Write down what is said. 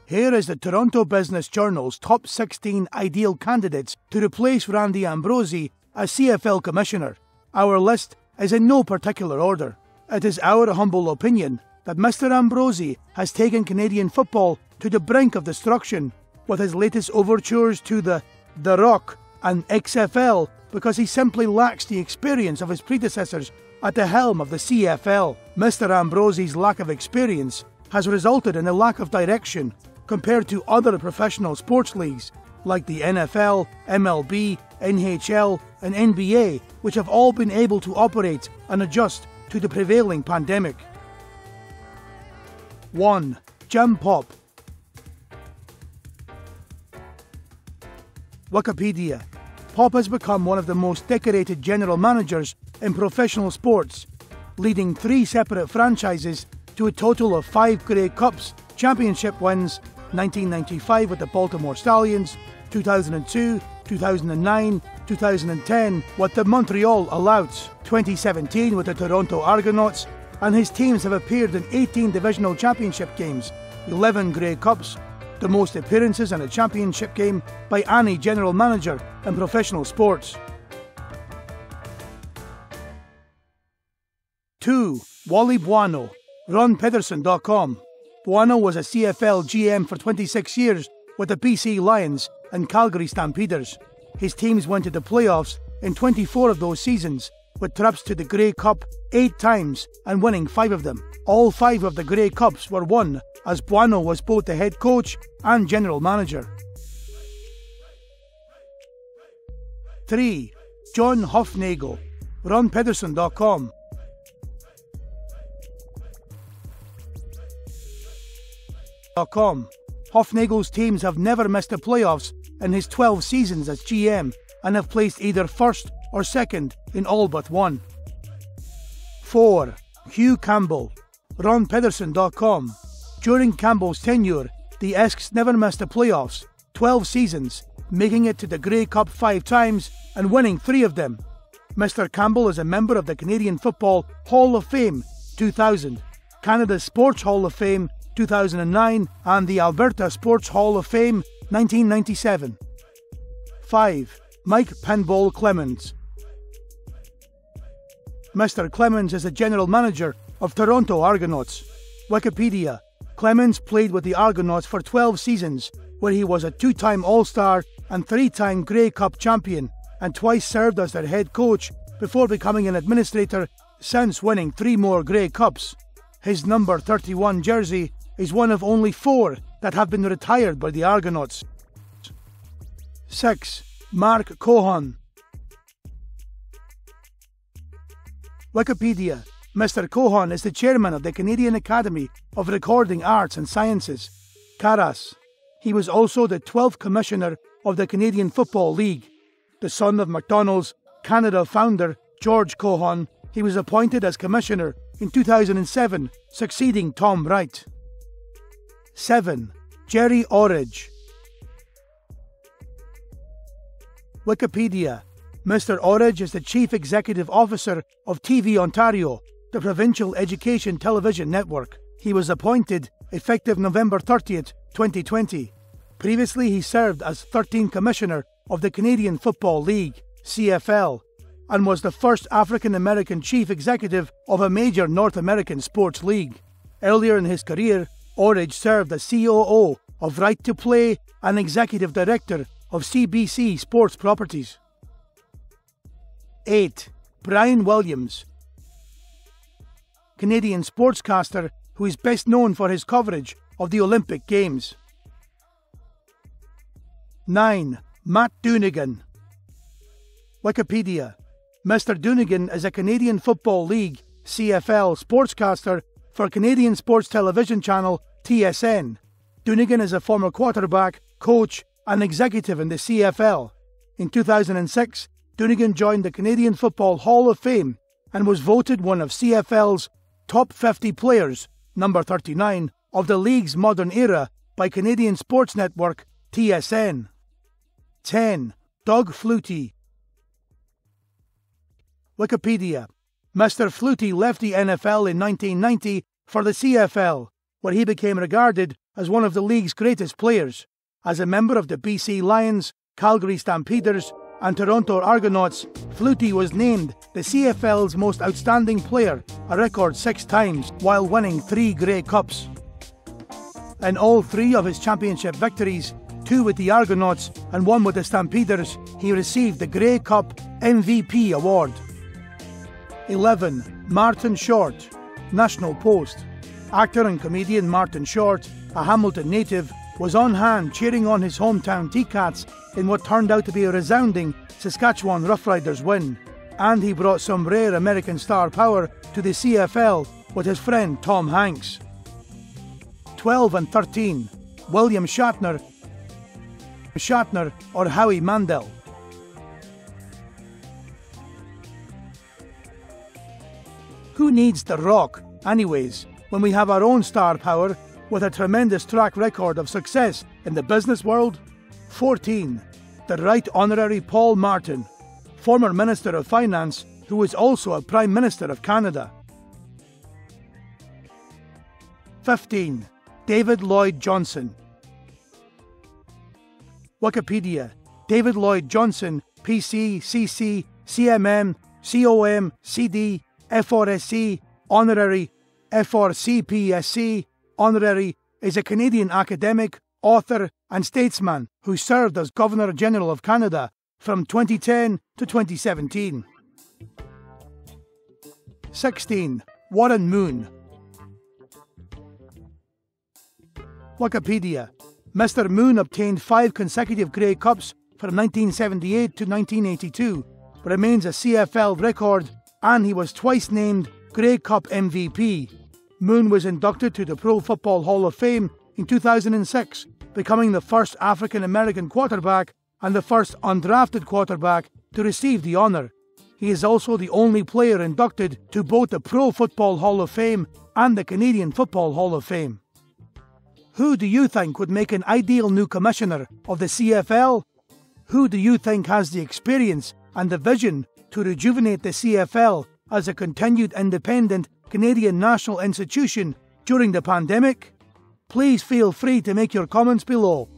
Here is the Toronto Business Journal's top 16 ideal candidates to replace Randy Ambrosie as CFL Commissioner. Our list is in no particular order. It is our humble opinion that Mr. Ambrosie has taken Canadian football to the brink of destruction with his latest overtures to the Rock and XFL because he simply lacks the experience of his predecessors at the helm of the CFL. Mr. Ambrosie's lack of experience has resulted in a lack of direction compared to other professional sports leagues like the NFL, MLB, NHL and NBA, which have all been able to operate and adjust to the prevailing pandemic. 1. Jim Popp. Wikipedia. Popp has become one of the most decorated general managers in professional sports, leading 3 separate franchises to a total of 5 Grey Cups championship wins: 1995 with the Baltimore Stallions, 2002, 2009, 2010 with the Montreal Alouettes, 2017 with the Toronto Argonauts, and his teams have appeared in 18 divisional championship games, 11 Grey Cups, the most appearances in a championship game by any general manager in professional sports. 2. Wally Buono. RonPedersen.com. Buono was a CFL GM for 26 years with the BC Lions and Calgary Stampeders. His teams went to the playoffs in 24 of those seasons, with trips to the Grey Cup 8 times and winning 5 of them. All 5 of the Grey Cups were won as Buono was both the head coach and general manager. 3. John Hufnagel. RonPedersen.com. Hufnagel's teams have never missed the playoffs in his 12 seasons as GM and have placed either first or second in all but one. 4. Hugh Campbell. RonPedersen.com. During Campbell's tenure, the Esks never missed the playoffs, 12 seasons, making it to the Grey Cup 5 times and winning 3 of them. Mr. Campbell is a member of the Canadian Football Hall of Fame 2000, Canada's Sports Hall of Fame 2009 and the Alberta Sports Hall of Fame 1997. 5. Mike Pinball Clemens. Mr. Clemens is the general manager of Toronto Argonauts. Wikipedia. Clemens played with the Argonauts for 12 seasons, where he was a 2-time All-Star and 3-time Grey Cup champion, and twice served as their head coach before becoming an administrator, since winning 3 more Grey Cups. His number 31 jersey is one of only 4 that have been retired by the Argonauts. 6. Mark Cohen. Wikipedia. Mr. Cohen is the chairman of the Canadian Academy of Recording Arts and Sciences, CARAS. He was also the 12th commissioner of the Canadian Football League. The son of McDonald's Canada founder George Cohen, he was appointed as commissioner in 2007, succeeding Tom Wright. 7. Jerry Orridge. Wikipedia. Mr. Orridge is the Chief Executive Officer of TV Ontario, the provincial education television network. He was appointed effective November 30th, 2020. Previously, he served as 13th Commissioner of the Canadian Football League, CFL, and was the first African American Chief Executive of a major North American sports league. Earlier in his career, Orridge served as COO of Right to Play and Executive Director of CBC Sports Properties. 8. Brian Williams. Canadian sportscaster who is best known for his coverage of the Olympic Games. 9. Matt Dunigan. Wikipedia. Mr. Dunigan is a Canadian Football League (CFL) sportscaster for Canadian Sports Television Channel TSN. Dunigan is a former quarterback, coach and executive in the CFL. In 2006, Dunigan joined the Canadian Football Hall of Fame and was voted one of CFL's top 50 players, number 39, of the league's modern era by Canadian Sports Network TSN. 10. Doug Flutie. Wikipedia. Mr. Flutie left the NFL in 1990 for the CFL. where he became regarded as one of the league's greatest players. As a member of the BC Lions, Calgary Stampeders and Toronto Argonauts, Flutie was named the CFL's most outstanding player a record 6 times while winning 3 Grey Cups. In all 3 of his championship victories, 2 with the Argonauts and 1 with the Stampeders, he received the Grey Cup MVP award. 11. Martin Short, National Post. Actor and comedian Martin Short, a Hamilton native, was on hand cheering on his hometown Ticats in what turned out to be a resounding Saskatchewan Roughriders win, and he brought some rare American star power to the CFL with his friend Tom Hanks. 12 and 13. William Shatner or Howie Mandel. Who needs The Rock, anyways, when we have our own star power with a tremendous track record of success in the business world? 14. The Right Honourary Paul Martin, former Minister of Finance who was also a Prime Minister of Canada. 15. David Lloyd Johnson. Wikipedia. David Lloyd Johnson, PC, CC, CMM, COM, CD, FRSC, Honorary, FRCPSC, Honorary, is a Canadian academic, author and statesman who served as Governor-General of Canada from 2010 to 2017. 16. Warren Moon. Wikipedia. Mr. Moon obtained 5 consecutive Grey Cups from 1978 to 1982, remains a CFL record, and he was twice named Grey Cup MVP. Moon was inducted to the Pro Football Hall of Fame in 2006, becoming the first African-American quarterback and the first undrafted quarterback to receive the honour. He is also the only player inducted to both the Pro Football Hall of Fame and the Canadian Football Hall of Fame. Who do you think would make an ideal new commissioner of the CFL? Who do you think has the experience and the vision to rejuvenate the CFL as a continued independent Canadian national institution during the pandemic? Please feel free to make your comments below.